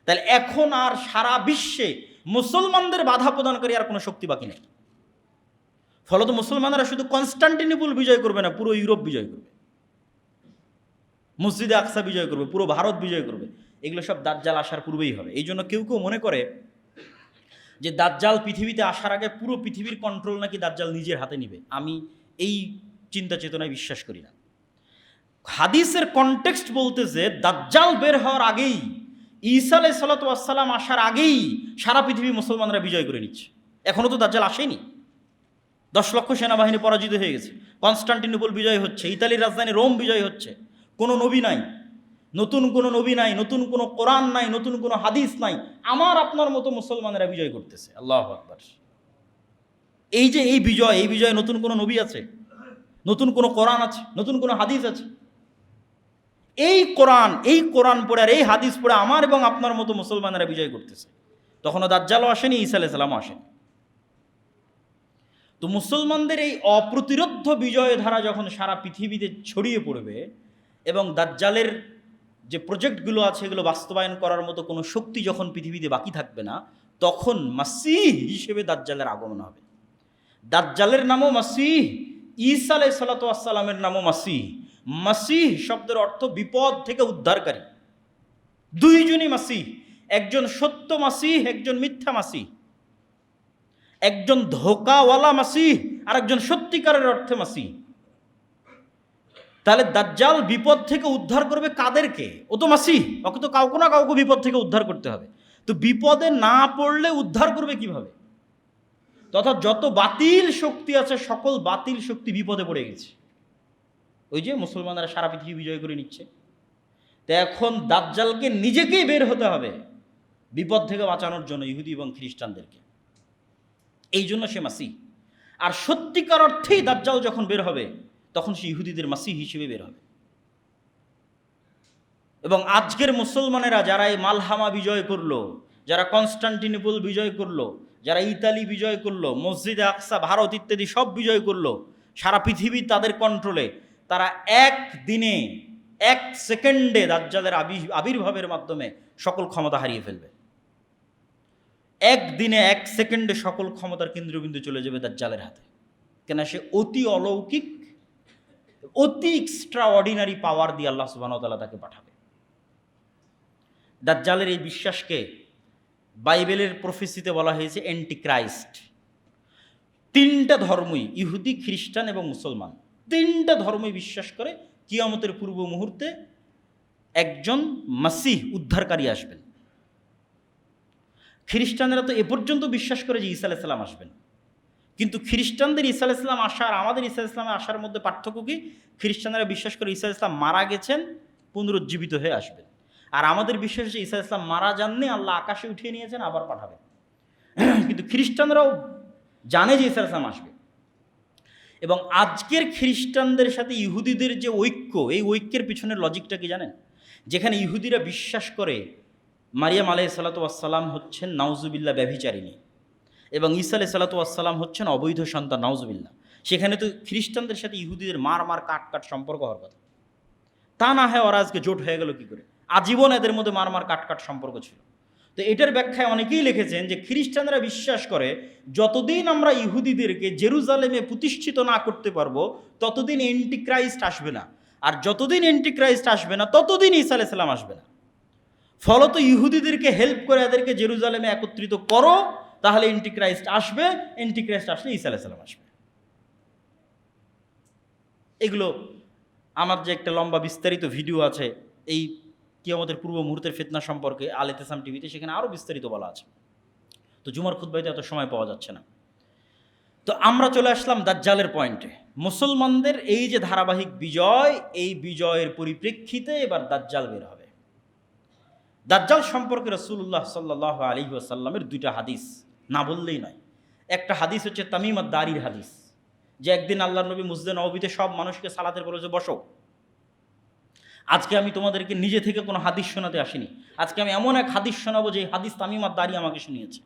তাহলে এখন আর সারা বিশ্বে মুসলমানদের বাধা প্রদানকারী আর কোনো শক্তি বাকি নেই। ফলত মুসলমানরা শুধু কনস্টান্টিনোপল বিজয় করবে না, পুরো ইউরোপ বিজয় করবে, মসজিদে আকসা বিজয় করবে, পুরো ভারত বিজয় করবে। এগুলো সব দাজ্জাল আসার পূর্বেই হবে। এই জন্য কেউ কেউ মনে করে যে দাজ্জাল পৃথিবীতে আসার আগে পুরো পৃথিবীর কন্ট্রোল নাকি দাজ্জাল নিজের হাতে নিবে। আমি এই চিন্তা চেতনায় বিশ্বাস করি না। হাদিসের কনটেক্সট বলতেছে দাজ্জাল বের হওয়ার আগেই, ঈসা আলাইহিস সালাতু ওয়াস সালাম আসার আগেই সারা পৃথিবী মুসলমানরা বিজয় করে নিচ্ছে। এখনও তো দাজ্জাল আসেনি। 10 লক্ষ সেনাবাহিনী পরাজিত হয়ে গেছে, কনস্টান্টিনোপল বিজয় হচ্ছে, ইতালির রাজধানী রোম বিজয় হচ্ছে। কোনো নবী নাই, নতুন কোনো নবী নাই, নতুন কোনো কোরআন নাই, নতুন কোনো হাদিস নাই, আমার আপনার মতো মুসলমানেরা বিজয় করতেছে। আল্লাহু আকবার। এই যে এই বিজয় নতুন কোনো নবী আছে, নতুন কোনো কোরআন আছে, নতুন কোনো হাদিস আছে? এই কোরআন পড়ে আর এই হাদিস পড়ে আমার এবং আপনার মতো মুসলমানেরা বিজয় করতেছে। তখনও দাজ্জালও আসেনি, ঈসা আলাইহিস সালামও আসেনি। তো মুসলমানদের এই অপ্রতিরোধ্য বিজয় ধারা যখন সারা পৃথিবীতে ছড়িয়ে পড়বে এবং দাজ্জালের যে প্রজেক্টগুলো আছে এগুলো বাস্তবায়ন করার মতো কোনো শক্তি যখন পৃথিবীতে বাকি থাকবে না, তখন মাসীহ হিসেবে দাজ্জালের আগমন হবে। দাজ্জালের নামও মাসীহ, ঈসা আলাইহিস সালাতু ওয়াস সালামের নামও মাসীহ। মাসীহ শব্দের অর্থ বিপদ থেকে উদ্ধারকারী। দুইজনই মাসীহ, একজন সত্য মাসীহ, একজন মিথ্যা মাসীহ, একজন ধোকাওয়ালা মাসীহ আর একজন সত্যিকারের অর্থে মাসীহ। তাহলে দাজ্জাল বিপদ থেকে উদ্ধার করবে কাদেরকে? ও তো মাসীহ, ওকে তো কাউকে না কাউকে বিপদ থেকে উদ্ধার করতে হবে। তো বিপদে না পড়লে উদ্ধার করবে কিভাবে? তথা যত বাতিল শক্তি আছে সকল বাতিল শক্তি বিপদে পড়ে গেছে। ওই যে মুসলমানরা সারা পৃথিবী বিজয় করে নিচ্ছে। তো এখন দাজ্জালকে নিজেকেই বের হতে হবে বিপদ থেকে বাঁচানোর জন্য, ইহুদি এবং খ্রিস্টানদেরকে। এই জন্য সে মাসীহ। আর সত্যিকার অর্থেই দাজ্জাল যখন বের হবে তখন সে ইহুদিদের মাসীহ হিসেবে বের হবে। এবং আজকের মুসলমানেরা যারা এই মালহামা বিজয় করলো, যারা কনস্টান্টিনোপল বিজয় করলো, যারা ইতালি বিজয় করলো, মসজিদে আকসা, ভারত ইত্যাদি সব বিজয় করলো, সারা পৃথিবী তাদের কন্ট্রোলে, তারা এক দিনে, এক সেকেন্ডে দাজ্জালের আবির্ভাবের মাধ্যমে সকল ক্ষমতা হারিয়ে ফেলবে। একদিনে, এক সেকেন্ডে সকল ক্ষমতার কেন্দ্রবিন্দু চলে যাবে দাজ্জালের হাতে। কেন? সে অতি অলৌকিক, অতি এক্সট্রা অর্ডিনারি পাওয়ার দিয়ে আল্লাহ সুবহানাহু ওয়া তাআলা তাকে পাঠাবে। দাজ্জালের এই বিশ্বাসকে বাইবেলের প্রফেসিতে বলা হয়েছে অ্যান্টিক্রাইস্ট। 3টা ধর্মই, ইহুদি, খ্রিস্টান এবং মুসলমান, 3টা ধর্মই বিশ্বাস করে কিয়ামতের পূর্ব মুহূর্তে একজন মাসীহ উদ্ধারকারী আসবেন। খ্রিস্টানেরা তো এ পর্যন্ত বিশ্বাস করে যে ঈসা আলাইহিস সালাম আসবেন, কিন্তু খ্রিস্টানদের ঈসা আলাইহিস সালাম আসার আমাদের ঈসা আলাইহিস সালামের আসার মধ্যে পার্থক্য কি? খ্রিস্টানেরা বিশ্বাস করে ঈসা আলাইহিস সালাম মারা গেছেন, পুনরুজ্জীবিত হয়ে আসবেন। আর আমাদের বিশ্বাস যে ঈসা আলাইহিস সালাম মারা যাননি, আল্লাহ আকাশে উঠিয়ে নিয়েছেন, আবার পাঠাবেন। কিন্তু খ্রিস্টানরাও জানে যে ঈসা আলাইহিস সালাম আসবে। এবং আজকের খ্রিস্টানদের সাথে ইহুদিদের যে ঐক্য, এই ঐক্যের পিছনের লজিকটা কি জানেন? যেখানে ইহুদিরা বিশ্বাস করে মারিয়াম আলাইহিস সালাতু ওয়াস সালাম হচ্ছেন নাউজুবিল্লাহ ব্যভিচারিণী এবং ঈসা আলাইহিস সালাতু ওয়াস সালাম হচ্ছেন অবৈধ সন্তান, নাউজুবিল্লাহ, সেখানে তো খ্রিস্টানদের সাথে ইহুদিদের মার কাট সম্পর্ক হওয়ার কথা। তা না হয় ওরা আজকে জোট হয়ে গেল কি করে? আজীবন এদের মধ্যে মার কাট সম্পর্ক ছিল। তো এটার ব্যাখ্যায় অনেকেই লিখেছেন যে খ্রিস্টানরা বিশ্বাস করে যতদিন আমরা ইহুদিদেরকে জেরুজালেমে প্রতিষ্ঠিত না করতে পারবো ততদিন অ্যান্টিক্রাইস্ট আসবে না, আর যতদিন অ্যান্টিক্রাইস্ট আসবে না ততদিন ঈসা আলাইহিস সালাম আসবে না। ফলত ইহুদিদেরকে হেল্প করে এদেরকে জেরুজালেমে একত্রিত করো, তাহলে অ্যান্টিক্রাইস্ট আসবে, অ্যান্টিক্রাইস্ট আসলে ঈসা আলাইহিস সালাম আসবে। এগুলো আমার যে একটা লম্বা বিস্তারিত ভিডিও আছে এই কিয়ামতের পূর্ব মুহূর্তের ফিতনা সম্পর্কে আল ইতিসাম টিভিতে, সেখানে আরও বিস্তারিত বলা আছে। তো জুমার খুতবাতে এত সময় পাওয়া যাচ্ছে না। তো আমরা চলে আসলাম দাজ্জালের পয়েন্টে। মুসলমানদের এই যে ধারাবাহিক বিজয়, এই বিজয়ের পরিপ্রেক্ষিতে এবার দাজ্জাল বের হবে। দাজ্জাল সম্পর্কে রাসূলুল্লাহ সাল্লাল্লাহু আলাইহি ওয়াসাল্লামের 2টা হাদিস না বললেই নয়। একটা হাদিস হচ্ছে তামিম আদ-দারির হাদিস, যে একদিন আল্লাহর নবী মসজিদে নববীতে সব মানুষকে সালাতের বলেছে বসো। আজকে আমি তোমাদেরকে নিজে থেকে কোনো হাদিস শোনাতে আসিনি, আজকে আমি এমন এক হাদিস শোনাবো যে হাদিস তামিম আদ-দারি আমাকে শুনিয়েছে।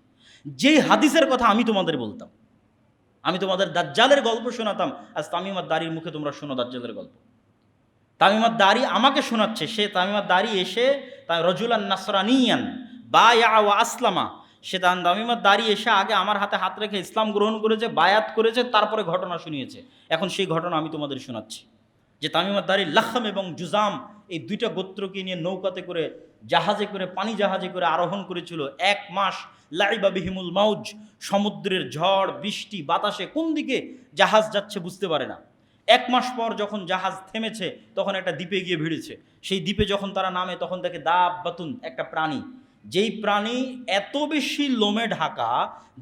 যেই হাদিসের কথা আমি তোমাদের বলতাম, আমি তোমাদের দাজ্জালের গল্প শোনাতাম, আজ তামিম আদ-দারির মুখে তোমরা শোনো দাজ্জালের গল্প। তামিম আদ-দারি আমাকে শোনাচ্ছে, সে তামিম আদ-দারি এসে রজুলান নাসরানিয়ান বায়া ওয়া আসলামা, সে তামিমার দাঁড়িয়ে এসে আগে আমার হাতে হাত রেখে ইসলাম গ্রহণ করেছে, বায়াত করেছে, তারপরে ঘটনা শুনিয়েছে। এখন সেই ঘটনা আমি তোমাদের শোনাচ্ছি যে তামিমার দাঁড়িয়ে লাখম এবং জুজাম এই দুইটা গোত্রকে নিয়ে নৌকাতে করে, জাহাজে করে, পানি জাহাজে করে আরোহণ করেছিল 1 মাস। লাইবা বিহিমুল মাউজ, সমুদ্রের ঝড় বৃষ্টি বাতাসে কোন দিকে জাহাজ যাচ্ছে বুঝতে পারে না। 1 মাস পর যখন জাহাজ থেমেছে তখন একটা দ্বীপে গিয়ে ভিড়েছে। সেই দ্বীপে যখন তারা নামে তখন দেখে দাব্বাতুন, একটা প্রাণী, যেই প্রাণী এত বেশি লোমে ঢাকা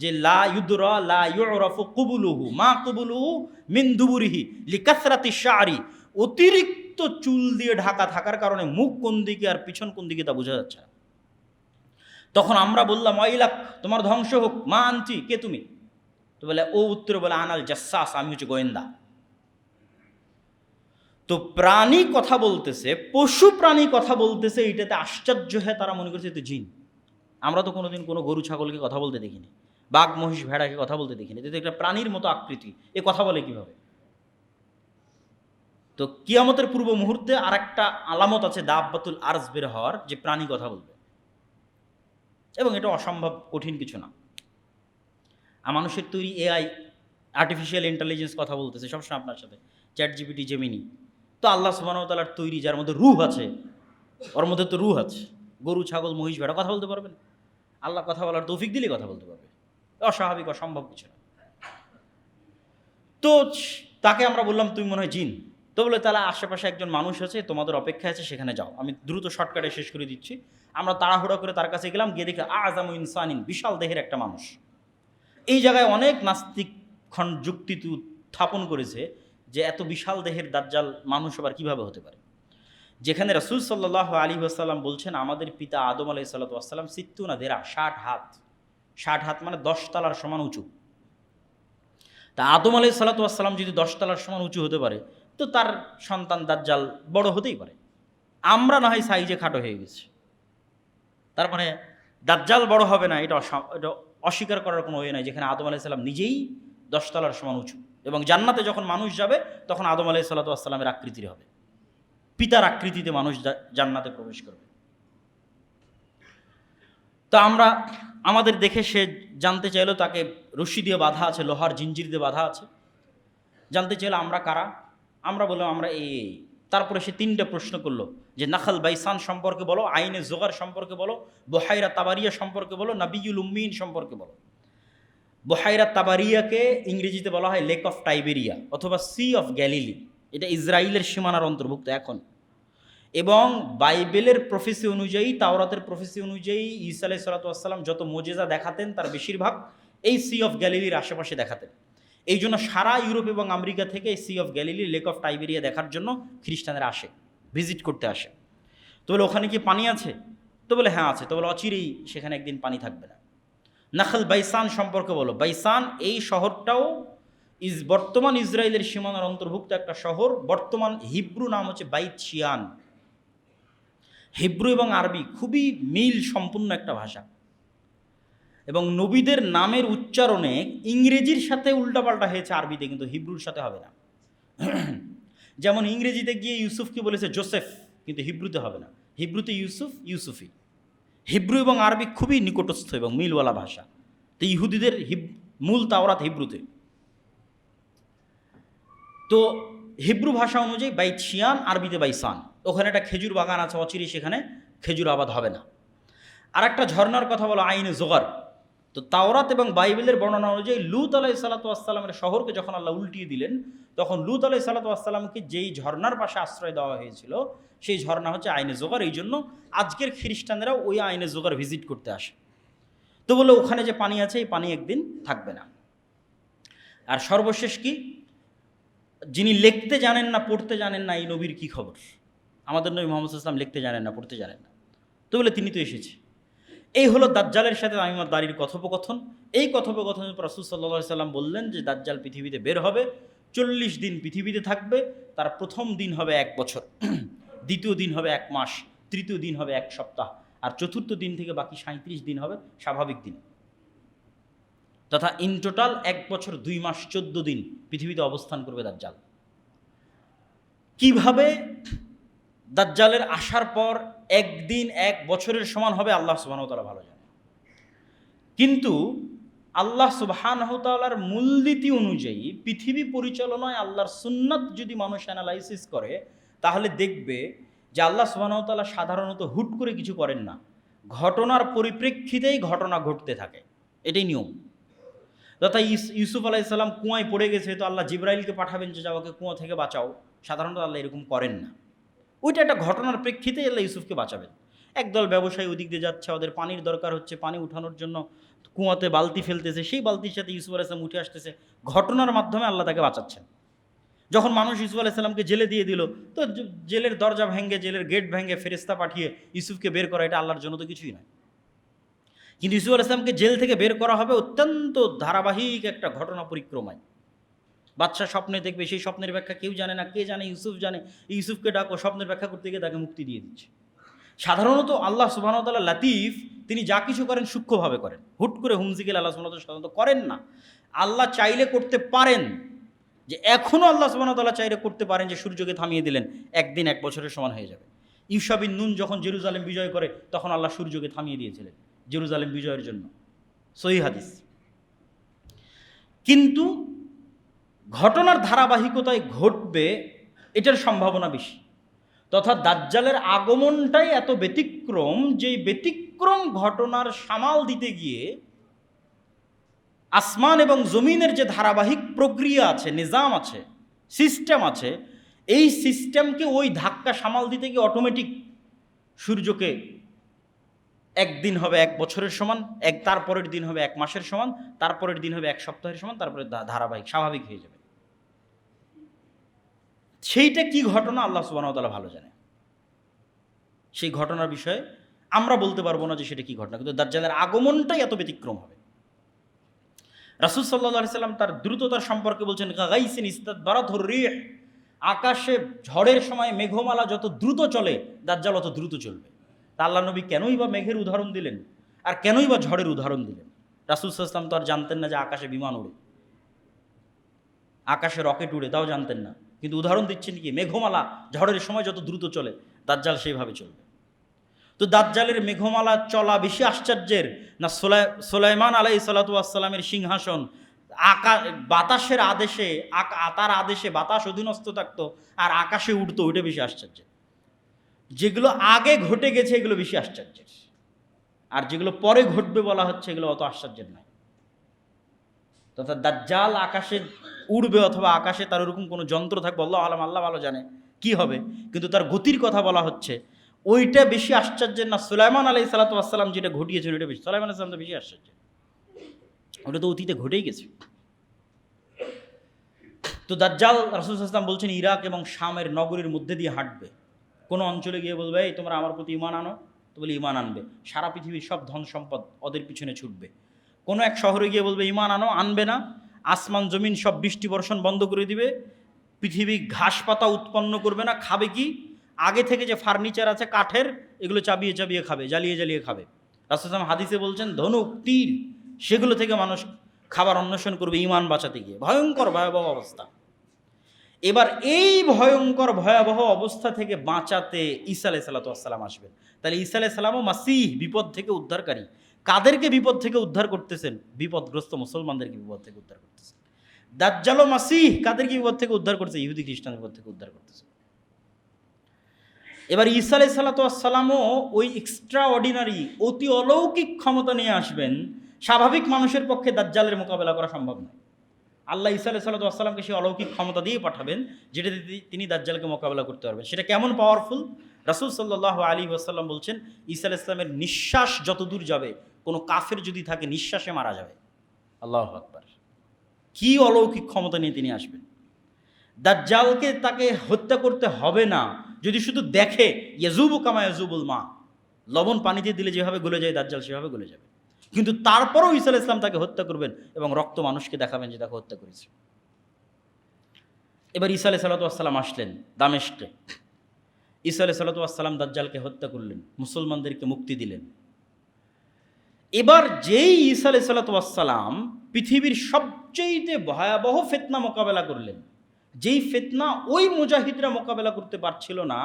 যে লা ইউদরা লা ইউরাফু কুবুলুহু মা কুবুলুহু মিন দুবুরিহি লিকাসরাতি শারি, অতিরিক্ত চুল দিয়ে ঢাকা থাকার কারণে মুখ কোন দিকে আর পিছন কোন দিকে তা বোঝা যাচ্ছে না। তখন আমরা বললাম ওয়াইলাক, তোমার ধ্বংস হোক, মা আনতি, কে তুমি? তো বলে ও উত্তরে বলে আনাল জাসাস, আমি হচ্ছে গোয়েন্দা। তো প্রাণী কথা বলতেছে, পশু প্রাণী কথা বলতেছে, এইটাতে আশ্চর্য হয়ে তারা মনে করছে তো জিন। আমরা তো কোনোদিন কোনো গরু ছাগলকে কথা বলতে দেখিনি, বাঘ মহিষ ভেড়াকে কথা বলতে দেখিনি, তো একটা প্রাণীর মতো আকৃতি, এ কথা বলে কিভাবে? তো কিয়ামতের পূর্ব মুহূর্তে আর একটা আলামত আছে দাব্বাতুল আরজ বের হওয়ার, যে প্রাণী কথা বলবে, এবং এটা অসম্ভব কঠিন কিছু না। মানুষের তৈরি এআই, আর্টিফিশিয়াল ইন্টেলিজেন্স কথা বলতেছে সবসময় আপনার সাথে, চ্যাট জিপিটি, জেমিনি। তো আল্লাহ সুবহানাহু ওয়া তাআলার তৈরি, যার মধ্যে রূহ আছে, ওর মধ্যে তো রূহ আছে। গরু ছাগল মহিষ ভেড়া কথা বলতে পারবেন? আল্লাহ কথা বলার তৌফিক দিলে কথা বলতে পারবে, অস্বাভাবিক অসম্ভব কিছু না। তো তাকে আমরা বললাম তুমি মনে হয় জিন। তো বলে তাহলে আশেপাশে একজন মানুষ আছে, তোমাদের অপেক্ষা আছে, সেখানে যাও। আমি দ্রুত শর্টকাটে শেষ করে দিচ্ছি। আমরা তাড়াহুড়া করে তার কাছে গেলাম, গিয়ে দেখে আযামু ইনসানিন, বিশাল দেহের একটা মানুষ। এই জায়গায় অনেক নাস্তিক যুক্তি উত্থাপন করেছে যে এত বিশাল দেহের দাজ্জাল মানুষ আবার কীভাবে হতে পারে, যেখানে রাসূল সাল্লাল্লাহু আলাইহি ওয়াসাল্লাম বলছেন আমাদের পিতা আদম আলাইহিস সালাতু ওয়াস সালাম 60 দেরা, 60 হাত। 60 হাত মানে 10 তলার সমান উঁচু। তা আদম আলাইহিস সালাতু ওয়াস সালাম যদি 10 তলার সমান উঁচু হতে পারে, তো তার সন্তান দাজ্জাল বড় হতেই পারে। আমরা না হয় সাইজে খাটো হয়ে গেছি, তার মানে দাজ্জাল বড় হবে না, এটা অস্বীকার করার কোনো ওয়ে নাই, যেখানে আদম আলাইহিস সালাম নিজেই 10 তলার সমান উঁচু। এবং জান্নাতে যখন মানুষ যাবে তখন আদম আলাইহিস সালাতু ওয়াস সালামের আকৃতির হবে, পিতার আকৃতিতে মানুষ জান্নাতে প্রবেশ করবে। তো আমরা, আমাদের দেখে সে জানতে চাইলো, তাকে রশি দিয়ে বাঁধা আছে, লোহার জিঞ্জির দিয়ে বাঁধা আছে। জানতে চাইলো আমরা কারা। আমরা বললাম আমরা এই। তারপরে সে 3টে প্রশ্ন করলো যে নাখাল বাইসান সম্পর্কে বলো, আইনে জোগার সম্পর্কে বলো, বহাইরা তাবারিয়া সম্পর্কে বলো, নাবিয়ুল উম্মিন সম্পর্কে বলো। বহাইরা তাবারিয়াকে ইংরেজিতে বলা হয় লেক অফ টাইবেরিয়া অথবা সি অফ গ্যালিলি। এটা ইসরায়েলের সীমানার অন্তর্ভুক্ত এখন। এবং বাইবেলের প্রফেসি অনুযায়ী, তাওরাতের প্রফেসি অনুযায়ী ঈসা আলাইহিস সালাতু ওয়াস সালাম যত মুজিজা দেখাতেন তার বেশিরভাগ এই সি অফ গ্যালিলির আশেপাশে দেখাতেন। এই জন্য সারা ইউরোপ এবং আমেরিকা থেকে এই sea of Galilee, lake of Tiberias দেখার জন্য খ্রিস্টানরা আসে, ভিজিট করতে আসে। তো বলে ওখানে কি পানি আছে? তো বলে হ্যাঁ আছে। তো বলে অচিরেই সেখানে একদিন পানি থাকবে না। নাখল বাইসান সম্পর্কে বলো। বাইসান এই শহরটাও বর্তমান ইসরায়েলের সীমানার অন্তর্ভুক্ত একটা শহর। বর্তমান হিব্রু নাম হচ্ছে বাইত শিয়ান। হিব্রু এবং আরবি খুবই মিল সম্পূর্ণ একটা ভাষা, এবং নবীদের নামের উচ্চারণে ইংরেজির সাথে উল্টাপাল্টা হয়েছে আরবিতে, কিন্তু হিব্রুর সাথে হবে না। যেমন ইংরেজিতে গিয়ে ইউসুফকে বলেছে জোসেফ, কিন্তু হিব্রুতে হবে না। হিব্রুতে ইউসুফ, ইউসুফি। হিব্রু এবং আরবি খুবই নিকটস্থ এবং মিলওয়ালা ভাষা। তো ইহুদিদের মূল তাওরাত হিব্রুতে। তো হিব্রু ভাষা অনুযায়ী বাইত শিয়ান, আরবিতে বাইসান। ওখানে একটা খেজুর বাগান আছে, অচিরে সেখানে খেজুর আবাদ হবে না। আর একটা ঝর্ণার কথা বলো আইনে জোগার। তো তাওরাত এবং বাইবেলের বর্ণনা অনুযায়ী লূত আলাইহিস সালাতু ওয়াস সালামের শহরকে যখন আল্লাহ উল্টিয়ে দিলেন, তখন লূত আলাইহিস সালাতু ওয়াস সালামকে যেই ঝর্ণার পাশে আশ্রয় দেওয়া হয়েছিল সেই ঝর্ণা হচ্ছে আইনে জোগার। এই জন্য আজকের খ্রিস্টানরাও ওই আইনে জোগার ভিজিট করতে আসে। তো বলে ওখানে যে পানি আছে, এই পানি একদিন থাকবে না। আর সর্বশেষ কি, যিনি লিখতে জানেন না, পড়তে জানেন না, এই নবীর কি খবর? আমাদের নবী মুহাম্মদ সাল্লাল্লাহু আলাইহি ওয়াসাল্লাম লিখতে জানেন না, পড়তে জানেন না। তো বলে তিনি তো এসেছে। এই হলো দাজ্জালের সাথে তামিমার দাড়ির কথোপকথন। এই কথোপকথনের পর রাসূল সাল্লাল্লাহু আলাইহি ওয়াসাল্লাম বললেন যে দাজ্জাল পৃথিবীতে বের হবে, 40 দিন পৃথিবীতে থাকবে। তার প্রথম দিন হবে 1 বছর, দ্বিতীয় দিন হবে 1 মাস, তৃতীয় দিন হবে 1 সপ্তাহ, আর চতুর্থ দিন থেকে বাকি 37 দিন হবে স্বাভাবিক দিন। তথা ইন টোটাল 1 বছর 2 মাস 14 দিন পৃথিবীতে অবস্থান করবে দাজ্জাল। কিভাবে দাজ্জালের আসার পর একদিন 1 বছরের সমান হবে আল্লাহ সুবহানাহু ওয়া তাআলা ভালো জানেন। কিন্তু আল্লাহ সুবহানাহু ওয়া তাআলার মূলনীতি অনুযায়ী পৃথিবী পরিচালনায় আল্লাহর সুন্নাত যদি মানুষ অ্যানালাইসিস করে, তাহলে দেখবে যে আল্লাহ সুবহানাহু ওয়া তাআলা সাধারণত হুট করে কিছু করেন না, ঘটনার পরিপ্রেক্ষিতেই ঘটনা ঘটতে থাকে, এটাই নিয়ম। তথা ইউসুফ আলাইহিস সালাম কুয়ায় পড়ে গেছে, তো আল্লাহ জিবরাইলকে পাঠাবেন যে যাওয়াকে কুয়া থেকে বাঁচাও, সাধারণত আল্লাহ এরকম করেন না। ওইটা একটা ঘটনার প্রেক্ষিতে আল্লাহ ইউসুফকে বাঁচাবেন। একদল ব্যবসায়ী ওদিক দিয়ে যাচ্ছে, ওদের পানির দরকার হচ্ছে, পানি উঠানোর জন্য কুয়াতে বালতি ফেলতেছে, সেই বালতির সাথে ইউসুফ আলাইহিস সালাম উঠে আসতেছে, ঘটনার মাধ্যমে আল্লাহ তাকে বাঁচাচ্ছেন। যখন মানুষ ইউসুফ আলাইহিস সালামকে জেলে দিয়ে দিল, তো জেলের দরজা ভেঙে, জেলের গেট ভেঙে ফেরেশতা পাঠিয়ে ইউসুফকে বের করা, এটা আল্লাহর জন্য তো কিছুই নয়। কিন্তু ইউসুফ আলাইহিস সালামকে জেল থেকে বের করা হবে অত্যন্ত ধারাবাহিক একটা ঘটনা পরিক্রমায়। বাদশা স্বপ্নে দেখবে, সেই স্বপ্নের ব্যাখ্যা কেউ জানে না, কে জানে? ইউসুফ জানে। ইউসুফকে ডাকো, স্বপ্নের ব্যাখ্যা করতে গিয়ে তাকে মুক্তি দিয়ে দিচ্ছে। সাধারণত আল্লাহ সুবহানাহু ওয়া তাআলা লাতিফ, তিনি যা কিছু করেন সূক্ষ্মভাবে করেন, হুট করে হুমজিকেল আল্লাহ সুবহানাহু ওয়া তাআলা সাধারণত করেন না। আল্লাহ চাইলে করতে পারেন, যে এখনও আল্লাহ সুবহানাহু ওয়া তাআলা চাইলে করতে পারেন যে সূর্যকে থামিয়ে দিলেন, একদিন 1 বছরের সমান হয়ে যাবে। ইউশা বিন নুন যখন জেরুজালেম বিজয় করে, তখন আল্লাহ সূর্যকে থামিয়ে দিয়েছিলেন জেরুজালেম বিজয়ের জন্য, সহিহ হাদিস। কিন্তু ঘটনার ধারাবাহিকতায় ঘটবে এটার সম্ভাবনা বেশি, তথা দাজ্জালের আগমনটাই এত ব্যতিক্রম, যে ব্যতিক্রম ঘটনার সামাল দিতে গিয়ে আসমান এবং জমিনের যে ধারাবাহিক প্রক্রিয়া আছে, নিজাম আছে, সিস্টেম আছে, এই সিস্টেমকে ওই ধাক্কা সামাল দিতে গিয়ে অটোমেটিক সূর্যকে একদিন হবে 1 বছরের সমান, তারপরের দিন হবে 1 মাসের সমান, তারপরের দিন হবে 1 সপ্তাহের সমান, তারপরে ধারাবাহিক স্বাভাবিক হয়ে যাবে। সেইটা কি ঘটনা আল্লাহ সুবহানাহু ওয়া তাআলা ভালো জানে। সেই ঘটনার বিষয়ে আমরা বলতে পারবো না যে সেটা কি ঘটনা, কিন্তু দাজ্জালের আগমনটাই এত ব্যতিক্রম হবে। রাসূল সাল্লাল্লাহু আলাইহি সাল্লাম তার দ্রুততার সম্পর্কে বলছেন, গাইসিন ইস্তাদবারাতুর রিহ, আকাশে ঝড়ের সময় মেঘমালা যত দ্রুত চলে, দাজ্জাল অত দ্রুত চলবে। তা আল্লাহ নবী কেনই বা মেঘের উদাহরণ দিলেন, আর কেনই বা ঝড়ের উদাহরণ দিলেন? রাসূল সাল্লাল্লাহু আলাইহি সাল্লাম তো আর জানতেন না যে আকাশে বিমান উড়ে, আকাশে রকেট উড়ে, তাও জানতেন না। কিন্তু উদাহরণ দিচ্ছেন কি, মেঘমালা ঝড়ের সময় যত দ্রুত চলে, দাজ্জাল সেইভাবে চলবে। তো দাজ্জালের মেঘমালা চলা বেশি আশ্চর্যের না সুলাইমান আলাইহিস সালাতু ওয়াস সালামের সিংহাসন বাতাসের আদেশে, তার আদেশে বাতাস অধীনস্থ থাকতো আর আকাশে উঠতো, ওইটা বেশি আশ্চর্যের। যেগুলো আগে ঘটে গেছে এগুলো বেশি আশ্চর্যের, আর যেগুলো পরে ঘটবে বলা হচ্ছে এগুলো অত আশ্চর্যের নয়। তথা দাজ্জাল আকাশে উড়বে অথবা আকাশে তার ওরকম কোনো যন্ত্র থাকবে, আল্লাহ আলাম, আল্লাহ ভালো জানে কি হবে, কিন্তু তার গতির কথা বলা হচ্ছে, ওইটা বেশি আশ্চর্যের না সুলাইমান আলাইহিস সালাতু ওয়াস সালাম যেটা ঘটিয়েছেন ওইটা বেশি। সুলাইমান আলাইহিস সালাম তো বেশি আশ্চর্য, ওটা তো অতীতে ঘটেই গেছে। তো দাজ্জাল রাসূল সাল্লাল্লাহু আলাইহি ওয়াসাল্লাম বলছেন ইরাক এবং শামের নগরীর মধ্যে দিয়ে হাঁটবে, কোনো অঞ্চলে গিয়ে বলবে এই তোমরা আমার প্রতি ঈমান আনো, তো বলে ঈমান আনবে, সারা পৃথিবীর সব ধন সম্পদ ওদের পিছনে ছুটবে। কোনো এক শহরে গিয়ে বলবে ঈমান আনো, আনবে না, আসমান জমিন সব বৃষ্টি বর্ষণ বন্ধ করে দিবে, পৃথিবী ঘাস পাতা উৎপন্ন করবে না, খাবে কি? আগে থেকে যে ফার্নিচার আছে কাঠের, এগুলো চাবিয়ে চাবিয়ে খাবে, জ্বালিয়ে জ্বালিয়ে খাবে। রাসূল সাল্লাল্লাহু আলাইহি ওয়াসাল্লাম হাদিসে বলছেন ধনুক তীর সেগুলো থেকে মানুষ খাবার অন্বেষণ করবে ঈমান বাঁচাতে গিয়ে। ভয়ঙ্কর ভয়াবহ অবস্থা। এবার এই ভয়ঙ্কর ভয়াবহ অবস্থা থেকে বাঁচাতে ঈসা আলাইহিস সালাম আসবেন। তাহলে ঈসা আলাইহিস সালামও মাসিহ, বিপদ থেকে উদ্ধারকারী। কাদেরকে বিপদ থেকে উদ্ধার করতেছেন? বিপদগ্রস্ত মুসলমানদেরকে বিপদ থেকে উদ্ধার করতেছেন। দাজ্জালও মাসিহ, কাদেরকে বিপদ থেকে উদ্ধার করছে? ইহুদি খ্রিস্টানদের বিপদ থেকে উদ্ধার করতেছে। এবার ঈসা আলাইহিস সালামও ওই এক্সট্রা অর্ডিনারি, অতি অলৌকিক ক্ষমতা নিয়ে আসবেন। স্বাভাবিক মানুষের পক্ষে দাজ্জালের মোকাবেলা করা সম্ভব নয়। আল্লাহ ঈসা আলাইহিস সালামকে সেই অলৌকিক ক্ষমতা দিয়ে পাঠাবেন, যেটা তিনি দাজ্জালকে মোকাবেলা করতে পারবেন। সেটা কেমন পাওয়ারফুল? রাসূল সাল্লাল্লাহু আলাইহি ওয়াসাল্লাম বলছেন ঈসা আলাইহিস সালামের নিঃশ্বাস যত দূর যাবে, কোনো কাফের যদি থাকে নিঃশ্বাসে মারা যাবে। আল্লাহু আকবার! কি অলৌকিক ক্ষমতা নিয়ে তিনি আসবেন। দাজ্জালকে তাকে হত্যা করতে হবে না, যদি শুধু দেখে ইয়াজুবু কামা ইয়াজুবুল মা, লবণ পানিতে দিলে যেভাবে গলে যায় দাজ্জাল সেভাবে গলে যাবে। কিন্তু তারপরও ঈসা আলাইহিস সালাম তাকে হত্যা করবেন এবং রক্ত মানুষকে দেখাবেন যে তাকে হত্যা করেছে। এবার ঈসা আলাইহিস সালাম আসলেন দামেস্কে। ঈসা আলাইহিস সালাম দাজ্জালকে হত্যা করলেন, মুসলমানদেরকে মুক্তি দিলেন। এবার যেই ঈসা আলাইহিস সালাম পৃথিবীর সবচেয়ে ভয়াবহ ফিতনা মোকাবেলা করলেন, যেই ফিতনা ওই মুজাহিদরা মোকাবেলা করতে পারছিল না,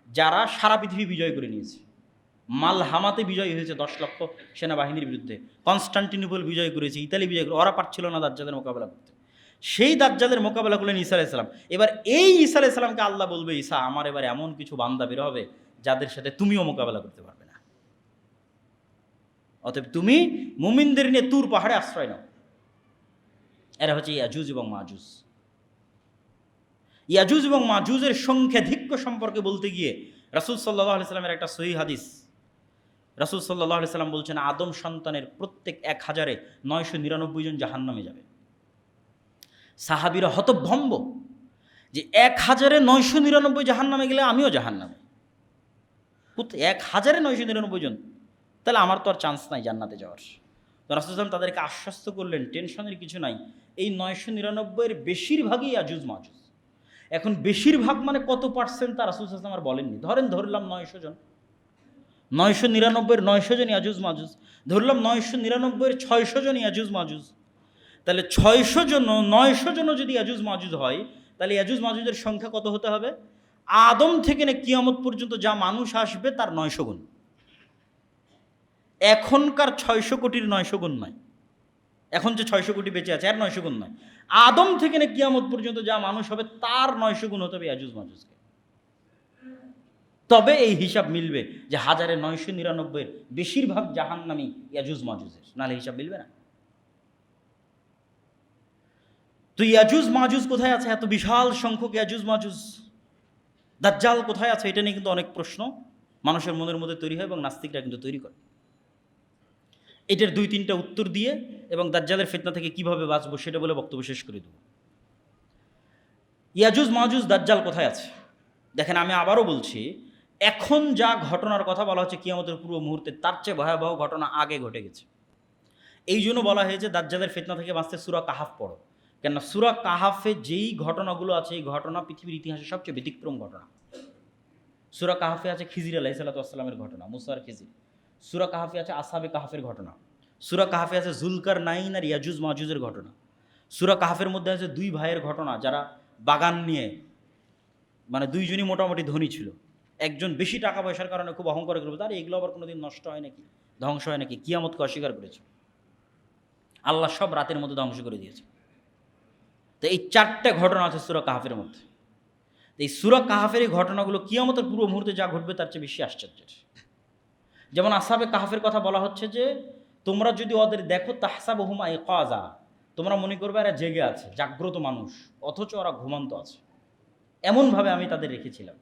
যারা সারা পৃথিবী বিজয় করে নিয়েছে। মালহামাতে বিজয় হয়েছে 10 লক্ষ সেনাবাহিনীর বিরুদ্ধে, কনস্টান্টিনোপল বিজয় করেছে, ইতালি বিজয় করে, ওরা পারছিল না দাজ্জালের মোকাবেলা করতে। সেই দাজ্জালের মোকাবেলা করলেন ঈসা আলাইহিস সালাম। এবার এই ঈসা আলাইহিস সালামকে আল্লাহ বলবে, ঈসা আমার এবার এমন কিছু বান্দা বের হবে যাদের সাথে তুমিও মোকাবেলা করতে পারবে না, অতএব তুমি মুমিনদের নিয়ে তুর পাহাড়ে আশ্রয় নাও। এরা হচ্ছে ইয়াজুজ এবং মাজুজ। ইয়াজুজ এবং মাজুজের সংখ্যাধিক্য সম্পর্কে বলতে গিয়ে রাসূল সাল্লাল্লাহু আলাইহি সাল্লামের একটা সহিহ হাদিস, রাসূল সাল্লাল্লাহু আলাইহি সাল্লাম বলছেন আদম সন্তানের প্রত্যেক 1099 জন জাহান্নামে যাবে। সাহাবীরা হতভম্ব যে 1099 জাহান্নামে গেলে আমিও জাহান্নামে, 1099 জন, তাহলে আমার তো আর চান্স নাই জান্নাতে যাওয়ার। তো রাসূল সাল্লাল্লাহু আলাইহি সাল্লাম তাদেরকে আশ্বস্ত করলেন, টেনশনের কিছু নাই, এই 999-এর বেশিরভাগই ইয়াজুজ মাজুজ। এখন বেশিরভাগ মানে কত পার্সেন্ট তা রাসূল সাল্লাল্লাহু আলাইহি ওয়াসাল্লাম আর বলেননি। ধরলাম 900 জন, 999-এর 900 জন ইয়াজুজ মাজুজ, ধরলাম 999-এর 600 জন ইয়াজুজ মাজুজ। তাহলে 600 জন 900 জনও যদি ইয়াজুজ মাজুজ হয়, তাহলে ইয়াজুজ মাজুজের সংখ্যা কত হতে হবে? আদম থেকে না কিয়ামত পর্যন্ত যা মানুষ আসবে তার 900 গুণ। এখনকার 600 কোটির 900 গুণ নয়, এখন যে 600 কোটি বেঁচে আছে আর 900 গুণ নয়, আদম থেকে না কিয়ামত পর্যন্ত যা মানুষ হবে তার 900 গুণ হতে হবে ইয়াজুজ মাজুজকে। তবে এই হিসাব মিলবে যে 1999-এর বেশিরভাগ জাহান্নামী ইয়াজুজ মাজুজের, নাহলে হিসাব মিলবে না। তো ইয়াজুজ মাজুজ কোথায় আছে? এত বিশাল সংখ্যক ইয়াজুজ মাজুজ, দাজ্জাল কোথায় আছে? এটা নিয়ে কিন্তু অনেক প্রশ্ন মানুষের মনের মধ্যে তৈরি হয় এবং নাস্তিকরা কিন্তু তৈরি করে। এটার 2-3টা উত্তর দিয়ে এবং দাজ্জালের ফিতনা থেকে কিভাবে বাঁচবো সেটা বলে বক্তব্য শেষ করে দেব। ইয়াজুজ মাজুজ দাজ্জাল কোথায় আছে? দেখেন, আমি আবারও বলছি, এখন যা ঘটনার কথা বলা হচ্ছে কিয়ামতের পূর্ব মুহূর্তে, তার চেয়ে ভয়াবহ ঘটনা আগে ঘটে গেছে। এই জন্য বলা হয়েছে দাজ্জালের ফিতনা থেকে বাঁচতে সূরা কাহাফ পড়ো। কেননা সূরা কাহাফে যেই ঘটনাগুলো আছে, এই ঘটনা পৃথিবীর ইতিহাসে সবচেয়ে ব্যতিক্রম ঘটনা। সূরা কাহাফে আছে খিজির আলাইহিস সালাতু ওয়াস সালামের ঘটনা, মুসা আর খিজির। সূরা কাহাফে আছে আসহাবে কাহাফের ঘটনা। সূরা কাহাফে আছে যুলকারনাইন আর ইয়াজুজ মাজুজের ঘটনা। সূরা কাহাফের মধ্যে আছে 2 ভাইয়ের ঘটনা যারা বাগান নিয়ে, মানে 2 জনই মোটামুটি ধনী ছিল। একজন বেশি টাকা পয়সার কারণে খুব অহংকার করবে, তার এগুলো আবার কোনোদিন নষ্ট হয় নাকি, ধ্বংস হয় নাকি, কিয়ামতকে অস্বীকার করেছে। আল্লাহ সব রাতের মধ্যে ধ্বংস করে দিয়েছে। তো এই 4টে ঘটনা আছে সূরা কাহাফের মধ্যে। এই সূরা কাহাফের এই ঘটনাগুলো কিয়ামতের পূর্ব মুহূর্তে যা ঘটবে তার চেয়ে বেশি আশ্চর্যের। যেমন আসহাবে কাহাফের কথা বলা হচ্ছে যে তোমরা যদি ওদের দেখো তাহসাবুহুম আইকাযা, তোমরা মনে করবে এরা জেগে আছে, জাগ্রত মানুষ, অথচ ওরা ঘুমন্ত আছে। এমনভাবে আমি তাদের রেখেছিলাম।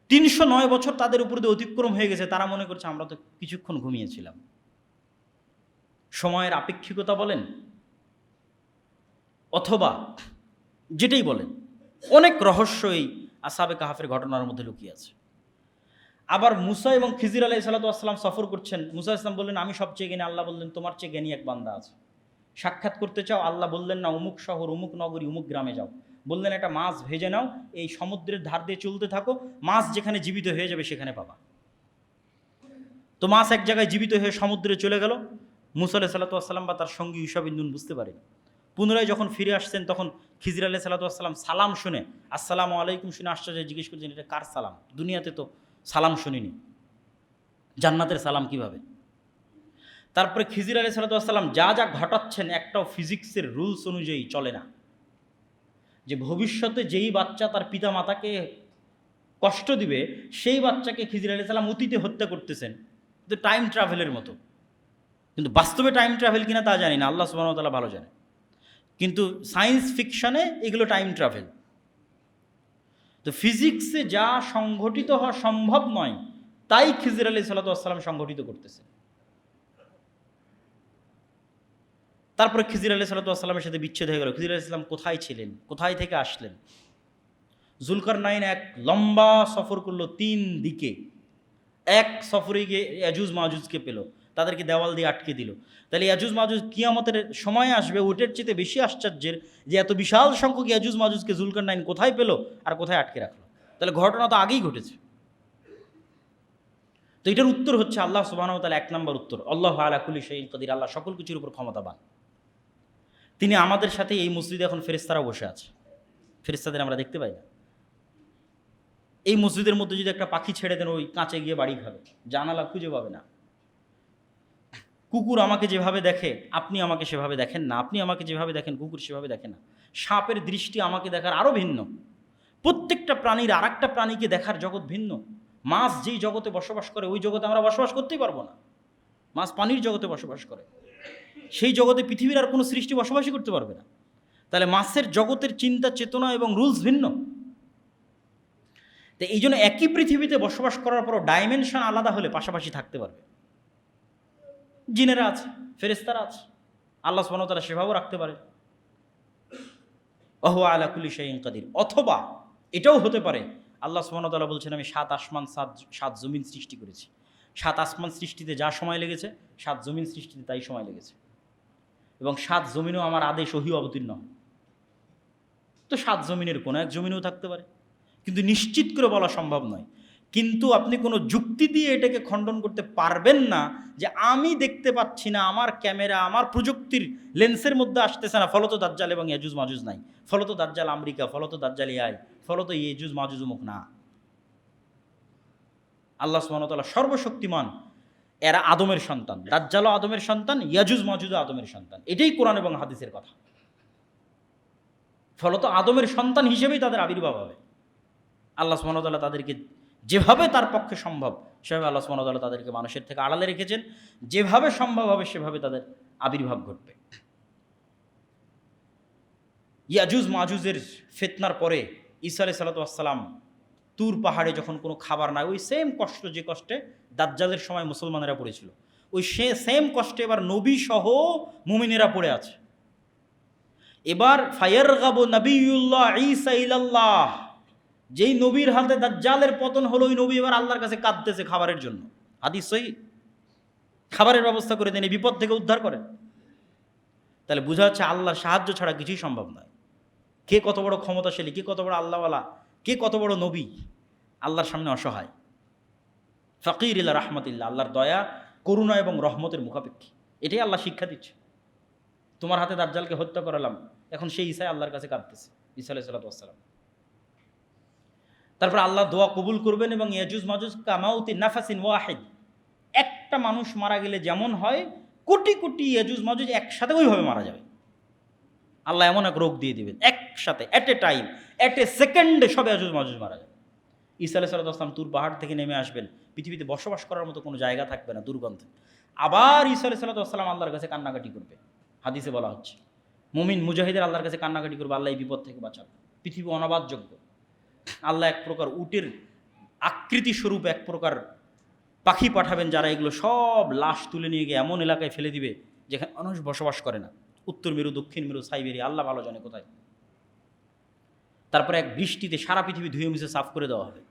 309 বছর তাদের উপর দিয়ে অতিক্রম হয়ে গেছে, তারা মনে করছে আমরা তো কিছুক্ষণ ঘুমিয়েছিলাম। সময়ের আপেক্ষিকতা বলেন অথবা যেটাই বলেন, অনেক রহস্য এই আসহাবে কাহাফের ঘটনার মধ্যে লুকিয়ে আছে। আবার মুসা এবং খিজির আলাইহিস সালাতু ওয়াস সালাম সফর করছেন। মুসা ইসলাম বললেন আমি সবচেয়ে জ্ঞানী, আল্লাহ বললেন তোমার চেয়ে জ্ঞানী এক বান্দা আছে, সাক্ষাৎ করতে চাও? আল্লাহ বললেন না, অমুক শহর, অমুক নগরী, অমুক গ্রামে যাও। বললেন একটা মাছ ভেজে নাও, এই সমুদ্রের ধার দিয়ে চলতে থাকো, মাছ যেখানে জীবিত হয়ে যাবে সেখানে পাবা। তো মাছ এক জায়গায় জীবিত হয়ে সমুদ্রে চলে গেল। মুসা আলাইহিস সালাতু ওয়াস সালাম বা তার সঙ্গী ইউশা বিন নুন বুঝতে পারেন। পুনরায় যখন ফিরে আসছেন তখন খিজির আলাইহিস সালাতু ওয়াস সালাম সালাম শুনে, আসসালামু আলাইকুম শুনে আশ্চর্য জিজ্ঞেস করছেন এটা কার সালাম? দুনিয়াতে তো সালাম শুনিনি, জান্নাতের সালাম কিভাবে? তারপরে খিজির আলাইহিস সালাতু ওয়াস সালাম যা যা ঘটাচ্ছেন একটাও ফিজিক্সের রুলস অনুযায়ী চলে না। যে ভবিষ্যতে যেই বাচ্চা তার পিতা মাতাকে কষ্ট দিবে সেই বাচ্চাকে খিজির আলাইহিস সালাম অতীতে হত্যা করতেছেন, কিন্তু টাইম ট্রাভেলের মতো। কিন্তু বাস্তবে টাইম ট্রাভেল কিনা তা জানি না, আল্লাহ সুবহানাহু ওয়া তাআলা ভালো জানে। কিন্তু সায়েন্স ফিকশনে এগুলো টাইম ট্রাভেল। তো ফিজিক্সে যা সংঘটিত হওয়া সম্ভব নয় তাই খিজির আলাইহিস সালাতু ওয়াস সালাম সংঘটিত করতেছে। তারপরে খিজির আলাইহিস সালাতু ওয়াস সালামের সাথে বিচ্ছেদ হয়ে গেল। খিজির আলাইহিস সালাম কোথায় ছিলেন, কোথায় থেকে আসলেন? যুলকারনাইন এক লম্বা সফর করলো 3 দিকে। এক সফরে গিয়ে ইয়াজুজ মাজুজকে পেল, তাদেরকে দেওয়াল দিয়ে আটকে দিল। তাহলে ইয়াজুজ মাজুজ কিয়ামতের সময় আসবে, ওটার চেয়ে বেশি আশ্চর্যের যে এত বিশাল সংখ্যক ইয়াজুজ মাজুজকে যুলকারনাইন কোথায় পেল আর কোথায় আটকে রাখলো। তাহলে ঘটনা তো আগেই ঘটেছে। তো এটার উত্তর হচ্ছে আল্লাহ সুবহানাহু ওয়া তাআলা, 1 নম্বর উত্তর, আল্লাহু আলা কুল্লি শাইইন কাদির, আল্লাহ সকল কিছুর উপর ক্ষমতাবান। তিনি আমাদের সাথে এই মসজিদে এখন ফেরেশতারা বসে আছে, ফেরেশতাদের আমরা দেখতে পাই না। এই মসজিদের মধ্যে যদি একটা পাখি ছেড়ে দেন, ওই কাঁচে গিয়ে বাড়ি খাবে, জানালা খুঁজে পাবে না। কুকুর আমাকে যেভাবে দেখে আপনি আমাকে সেভাবে দেখেন না, আপনি আমাকে যেভাবে দেখেন কুকুর সেভাবে দেখে না। সাপের দৃষ্টি আমাকে দেখার আরও ভিন্ন। প্রত্যেকটা প্রাণীর আর একটা প্রাণীকে দেখার জগৎ ভিন্ন। মাছ যেই জগতে বসবাস করে ওই জগতে আমরা বসবাস করতেই পারবো না। মাছ পানির জগতে বসবাস করে, সেই জগতে পৃথিবীর আর কোনো সৃষ্টি বসবাসই করতে পারবে না। তাহলে মাছের জগতের চিন্তা চেতনা এবং রুলস ভিন্ন। তো এই জন্য একই পৃথিবীতে বসবাস করার পরও ডাইমেনশন আলাদা হলে পাশাপাশি থাকতে পারবে। জিনেরা আছে, ফেরেশতারা আছে, আল্লাহ সুবহানাহু ওয়া তাআলা সেভাবেও রাখতে পারে। ওয়া হুয়া আলা কুল্লি শাইইন কাদির। অথবা এটাও হতে পারে আল্লাহ সুবহানাহু ওয়া তাআলা বলছেন আমি 7 আসমান 7 জমিন সৃষ্টি করেছি। 7 আসমান সৃষ্টিতে যা সময় লেগেছে 7 জমিন সৃষ্টিতে তাই সময় লেগেছে, এবং 7 জমিনও আমার আদেশ ওহী অবতীর্ণ হয়। তো 7 জমিনের কোনো এক জমিনেও থাকতে পারে, কিন্তু নিশ্চিত করে বলা সম্ভব নয়। কিন্তু আপনি কোনো যুক্তি দিয়ে এটাকে খণ্ডন করতে পারবেন না যে আমি দেখতে পাচ্ছি না, আমার ক্যামেরা আমার প্রযুক্তির লেন্সের মধ্যে আসতেছে না, ফলত দাজ্জাল এবং ইয়াজুজ মাজুজ নাই, ফলত দাজ্জাল আমেরিকা, ফলত দাজ্জাল এআই, ফলত ইয়াজুজ মাজুজ মুখ না। আল্লাহ সুবহানাহু ওয়া তাআলা সর্বশক্তিমান। এরা আদমের সন্তান, দাজ্জালও আদমের সন্তান, ইয়াজুজ মাজুজও আদমের সন্তান। এটাই কোরআন এবং হাদিসের কথা। ফলত আদমের সন্তান হিসেবেই তাদের আবির্ভাব হবে। আল্লাহ সুবহানাহু ওয়া তাআলা তাদেরকে যেভাবে তার পক্ষে সম্ভব সেভাবে আল্লাহ সুবহানাহু ওয়া তাআলা তাদেরকে মানুষের থেকে আড়ালে রেখেছেন। যেভাবে সম্ভব হবে সেভাবে তাদের আবির্ভাব ঘটবে। ইয়াজুজ মাজুজের ফিতনার পরে ঈসা আলাইহিস সালাতু ওয়াস সালাম তুর পাহাড়ে যখন কোনো খাবার নাই, ওই সেম কষ্ট যে কষ্টে দাজ্জালের সময় মুসলমানেরা পড়েছিল, ওই সেম কষ্টে এবার নবী সহ মুমিনেরা পড়ে আছে। এবার ফায়ারগাবু নবিয়ুল্লাহ ঈসা ইলাল্লাহ, যেই নবীর হাতে দাজ্জালের পতন হলো, ওই নবী এবার আল্লাহর কাছে কাঁদতেছে খাবারের জন্য। হাদিস সহিহ। খাবারের ব্যবস্থা করে দেন, এই বিপদ থেকে উদ্ধার করেন। তাহলে বোঝা যাচ্ছে আল্লাহর সাহায্য ছাড়া কিছুই সম্ভব নয়। কে কত বড় ক্ষমতাশালী, কে কত বড় আল্লাহওয়ালা, কে কত বড় নবী, আল্লাহর সামনে অসহায়। ফাকির ইলা রাহমাতিল্লাহ, আল্লাহর দয়া করুণা এবং রহমতের মুখাপেক্ষী। এটাই আল্লাহ শিক্ষা দিচ্ছে। তোমার হাতে দাজ্জালকে হত্যা করালাম, এখন সেই ঈসা আল্লাহর কাছে কাঁদতেছে, ঈসা আলাইহিস সালাতু ওয়াস সালাম। তারপর আল্লাহ দোয়া কবুল করবেন এবং ইয়াজুজ মাজুজ কামাউতি নাফাসিন ওয়াহিদ, একটা মানুষ মারা গেলে যেমন হয় কোটি কোটি ইয়াজুজ মাজুজ একসাথে ওইভাবে মারা যাবে। আল্লাহ এমন এক রোগ দিয়ে দিবেন একসাথে, at a time, at a সেকেন্ডে সব ইয়াজুজ মাজুজ মারা যাবে। ঈসা আলাইহিস সালাতু ওয়াস সালাম তুর পাহাড় থেকে নেমে আসবেন, পৃথিবীতে বসবাস করার মতো কোনো জায়গা থাকবে না দুর্গন্ধে। আবার ঈসা আলাইহিস সালাতু ওয়াস সালাম আল্লাহর কাছে কান্নাকাটি করবে। হাদিসে বলা হচ্ছে মুমিন মুজাহিদের আল্লাহর কাছে কান্নাকাটি করবে, আল্লাহ এই বিপদ থেকে বাঁচাবে, পৃথিবী অনাবাদযোগ্য। আল্লাহ এক প্রকার উটের আকৃতি স্বরূপ এক প্রকার পাখি পাঠাবেন, যারা এগুলো সব লাশ তুলে নিয়ে গিয়ে এমন এলাকায় ফেলে দিবে যেখানে মানুষ বসবাস করে না, উত্তর মেরু, দক্ষিণ মেরু, সাইবেরিয়া, আল্লাহ ভালো জানে কোথায়। তারপরে এক বৃষ্টিতে সারা পৃথিবী ধুয়ে মুছে সাফ করে দেওয়া হবে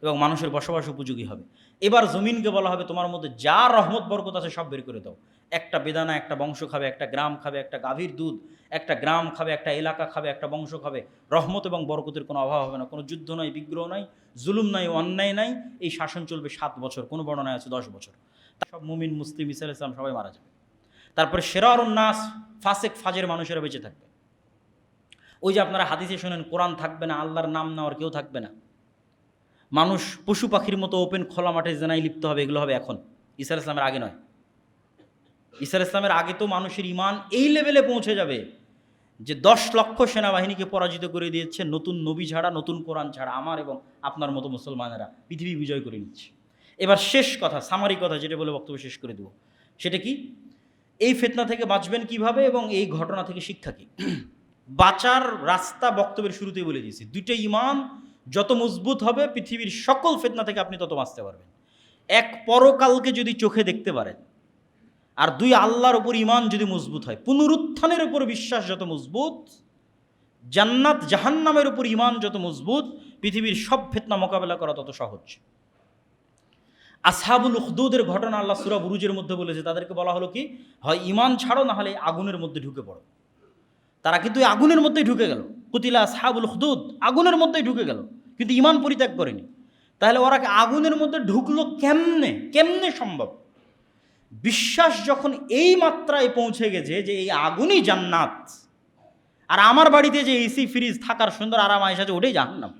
এবং মানুষের বসবাস উপযোগী হবে। এবার জমিনকে বলা হবে তোমার মধ্যে যা রহমত বরকত আছে সব বের করে দাও। একটা বেদানা একটা বংশ খাবে, একটা গ্রাম খাবে, একটা গাভীর দুধ একটা গ্রাম খাবে, একটা এলাকা খাবে, একটা বংশ খাবে। রহমত এবং বরকতের কোনো অভাব হবে না, কোনো যুদ্ধ নাই, বিগ্রহ নাই, জুলুম নাই, অন্যায় নাই। এই শাসন চলবে 7 বছর, কোনো বর্ণনায় আছে 10 বছর। সব মুমিন মুসলিম ঈসা আলাইহিস সালাম সবাই মারা যাবে। তারপরে শিরারুন নাস, ফাসেক ফাজের মানুষেরা বেঁচে থাকবে। ওই যে আপনারা হাদিসে শোনেন কোরআন থাকবে না, আল্লাহর নাম নেওয়ার কেউ থাকবে না, মানুষ পশু পাখির মতো ওপেন খোলা মাঠে জেনায় লিপ্ত হবে। এগুলো হবে এখন, ঈসা আলাইহিস সালামের আগে নয়। ঈসা আলাইহিস সালামের আগে তো মানুষের ঈমান এই লেভেলে পৌঁছে যাবে যে 10 লক্ষ সেনাবাহিনীকে পরাজিত করে দিয়েছে নতুন নবী ছাড়া, নতুন কোরআন ছাড়া। আমার এবং আপনার মতো মুসলমানেরা পৃথিবী বিজয় করে নিচ্ছে। এবার শেষ কথা, সামারি কথা, যেটা বলে বক্তব্য শেষ করে দেব, সেটা কি? এই ফিতনা থেকে বাঁচবেন কিভাবে এবং এই ঘটনা থেকে শিক্ষা কি? বাঁচার রাস্তা বক্তব্যের শুরুতেই বলে দিয়েছি। 2টা ঈমান যত মজবুত হবে পৃথিবীর সকল ফিতনা থেকে আপনি তত বাঁচতে পারবেন। এক, পরকালকে যদি চোখে দেখতে পারেন, আর 2, আল্লাহর উপর ঈমান যদি মজবুত হয়। পুনরুত্থানের উপর বিশ্বাস যত মজবুত, জান্নাত জাহান্নামের উপর ঈমান যত মজবুত, পৃথিবীর সব ফিতনা মোকাবেলা করা তত সহজ। আসহাবুল উখদুদের ঘটনা আল্লাহ সূরা বুরুজের মধ্যে বলেছে। তাদেরকে বলা হলো কি, হয় ঈমান ছাড়ো, না হলে আগুনের মধ্যে ঢুকে পড়ো। তারা কিন্তু আগুনের মধ্যেই ঢুকে গেল। কুতিলা আসহাবুল উখদুদ, আগুনের মধ্যেই ঢুকে গেল, কিন্তু ঈমান পরিত্যাগ করেনি। তাহলে ওরা আগুনের মধ্যে ঢুকলো কেমনে? কেমনে সম্ভব? বিশ্বাস যখন এই মাত্রায় পৌঁছে গেছে যে এই আগুনই জান্নাত, আর আমার বাড়িতে যে এসি ফ্রিজ থাকার সুন্দর আরাম আয়েশ আছে, ওটাই জাহান্নাম।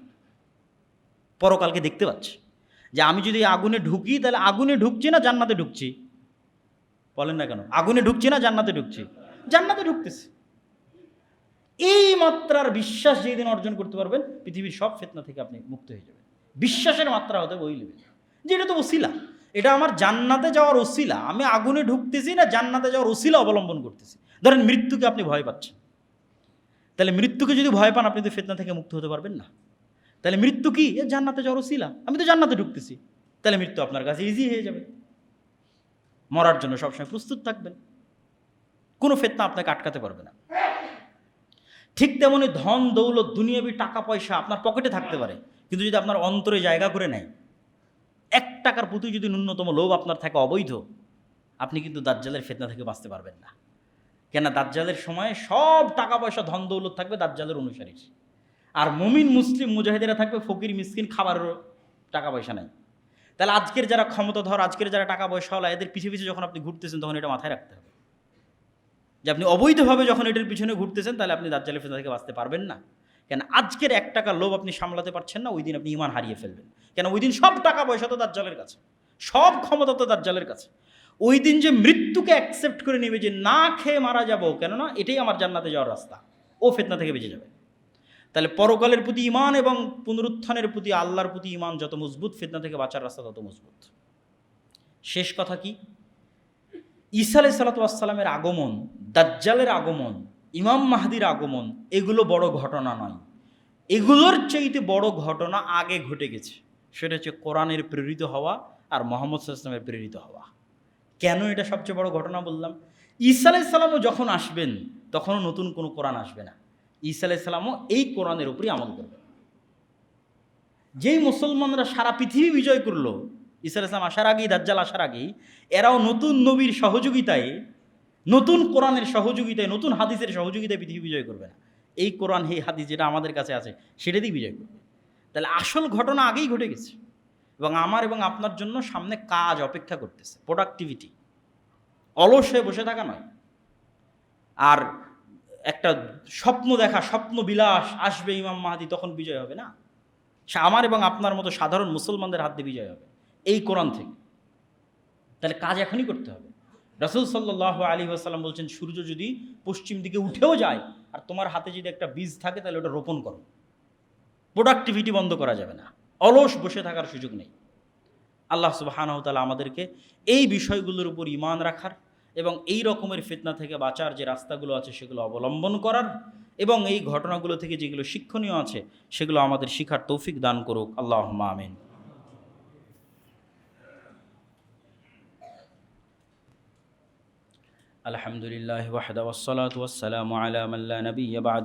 পরকালকে দেখতে পাচ্ছে, যে আমি যদি আগুনে ঢুকি তাহলে আগুনে ঢুকছি না জান্নাতে ঢুকছি? বলেন না কেন? আগুনে ঢুকছি না জান্নাতে ঢুকছি? জান্নাতে ঢুকতেছি। এই মাত্রার বিশ্বাস যেদিন অর্জন করতে পারবেন, পৃথিবীর সব ফিতনা থেকে আপনি মুক্ত হয়ে যাবেন। বিশ্বাসের মাত্রা হতে ওই লেভেল, যে এটা তো ওসিলা, এটা আমার জান্নাতে যাওয়ার ওসিলা। আমি আগুনে ঢুকতেছি না জান্নাতে যাওয়ার ওসিলা অবলম্বন করতেছি। ধরেন মৃত্যুকে আপনি ভয় পাচ্ছেন, তাহলে মৃত্যুকে যদি ভয় পান আপনি তো ফিতনা থেকে মুক্ত হতে পারবেন না। তাহলে মৃত্যু কি? এ জান্নাতে যাওয়ার ওসিলা, আমি তো জান্নাতে ঢুকতেছি, তাহলে মৃত্যু আপনার কাছে ইজি হয়ে যাবে। মরার জন্য সবসময় প্রস্তুত থাকবেন, কোনো ফিতনা আপনাকে আটকাতে পারবে না। ঠিক তেমনি ধন দৌলত দুনিয়াবি টাকা পয়সা আপনার পকেটে থাকতে পারে, কিন্তু যদি আপনার অন্তরে জায়গা করে নেয়, 1 টাকার প্রতি যদি ন্যূনতম লোভ আপনার থাকে অবৈধ, আপনি কিন্তু দাজ্জালের ফিতনা থেকে বাঁচতে পারবেন না। কেন? দাজ্জালের সময় সব টাকা পয়সা ধন দৌলত থাকবে দাজ্জালের অনুসারী, আর মুমিন মুসলিম মুজাহিদেরা থাকবে ফকির মিসকিন, খাবারেরও টাকা পয়সা নাই। তাহলে আজকের যারা ক্ষমতাধর, আজকের যারা টাকা পয়সাওয়ালা, এদের পিছিয়ে পিছিয়ে যখন আপনি ঘুরতেছেন তখন এটা মাথায় রাখতে হবে যে আপনি অবৈধভাবে যখন এটার পিছনে ঘুরতেছেন তাহলে আপনি দাজ্জালের ফিতনা থেকে বাঁচতে পারবেন না। কেন? আজকের 1 টাকার লোভ আপনি সামলাতে পারছেন না, ওই দিন আপনি ঈমান হারিয়ে ফেলবেন। কেন? ওই দিন সব টাকা পয়সা তো দাজ্জালের কাছে, সব ক্ষমতা তো দাজ্জালের কাছে। ওই দিন যে মৃত্যুকে অ্যাকসেপ্ট করে নেবে যে না খেয়ে মারা যাবো, কেননা এটাই আমার জান্নাতে যাওয়ার রাস্তা, ও ফিতনা থেকে বেঁচে যাবে। তাহলে পরকালের প্রতি ঈমান এবং পুনরুত্থানের প্রতি আল্লাহর প্রতি ঈমান যত মজবুত, ফিতনা থেকে বাঁচার রাস্তা তত মজবুত। শেষ কথা কি? ঈসা আলাইহিস সালাতু ওয়াস সালামের আগমন, দাজ্জালের আগমন, ইমাম মাহদির আগমন, এগুলো বড় ঘটনা নয়। এগুলোর চাইতে বড় ঘটনা আগে ঘটে গেছে, সেটা হচ্ছে কোরআনের প্রেরিত হওয়া আর মুহাম্মদ সাল্লাল্লাহু আলাইহি ওয়াসাল্লামের প্রেরিত হওয়া। কেন এটা সবচেয়ে বড় ঘটনা বললাম? ঈসা আলাইহিস সালামও যখন আসবেন তখনও নতুন কোনো কোরআন আসবে না, ঈসা আলাইহিস সালামও এই কোরআনের উপরই আমল করবে। যেই মুসলমানরা সারা পৃথিবী বিজয় করলো ঈসা আলাইহিস সালাম আসার আগেই, দাজ্জাল আসার আগেই, এরাও নতুন নবীর সহযোগিতায়, নতুন কোরআনের সহযোগিতায়, নতুন হাদিসের সহযোগিতায় পৃথিবী বিজয় করবে না। এই কোরআন, এই হাদিস যেটা আমাদের কাছে আছে সেটা দিয়ে বিজয় করবে। তাহলে আসল ঘটনা আগেই ঘটে গেছে, এবং আমার এবং আপনার জন্য সামনে কাজ অপেক্ষা করতেছে, প্রোডাক্টিভিটি। অলস হয়ে বসে থাকা নয়। আর একটা স্বপ্ন দেখা, স্বপ্ন বিলাস, আসবে ইমাম মাহদী তখন বিজয় হবে না, আমার এবং আপনার মতো সাধারণ মুসলমানদের হাত দিয়ে বিজয় হবে এই কোরআন থেকে। তাহলে কাজ এখনই করতে হবে। রাসূল সাল্লাল্লাহু আলাইহি ওয়াসাল্লাম বলছেন, সূর্য যদি পশ্চিম দিকে উঠেও যায় আর তোমার হাতে যদি একটা বীজ থাকে তাহলে ওটা রোপণ করো। প্রোডাক্টিভিটি বন্ধ করা যাবে না, অলস বসে থাকার সুযোগ নেই। আল্লাহ সুবহানাহু ওয়া তাআলা আমাদেরকে এই বিষয়গুলোর উপর ঈমান রাখার এবং এই রকমের ফিতনা থেকে বাঁচার যে রাস্তাগুলো আছে সেগুলো অবলম্বন করার, এবং এই ঘটনাগুলো থেকে যেগুলো শিক্ষণীয় আছে সেগুলো আমাদের শিখার তৌফিক দান করুক। আল্লাহুম্মা আমিন। আলহামদুলিল্লাহি ওয়াহদা ওয়াসসালাতু ওয়াসসালামু আলা মান লা নাবিয়্যা বা'দ।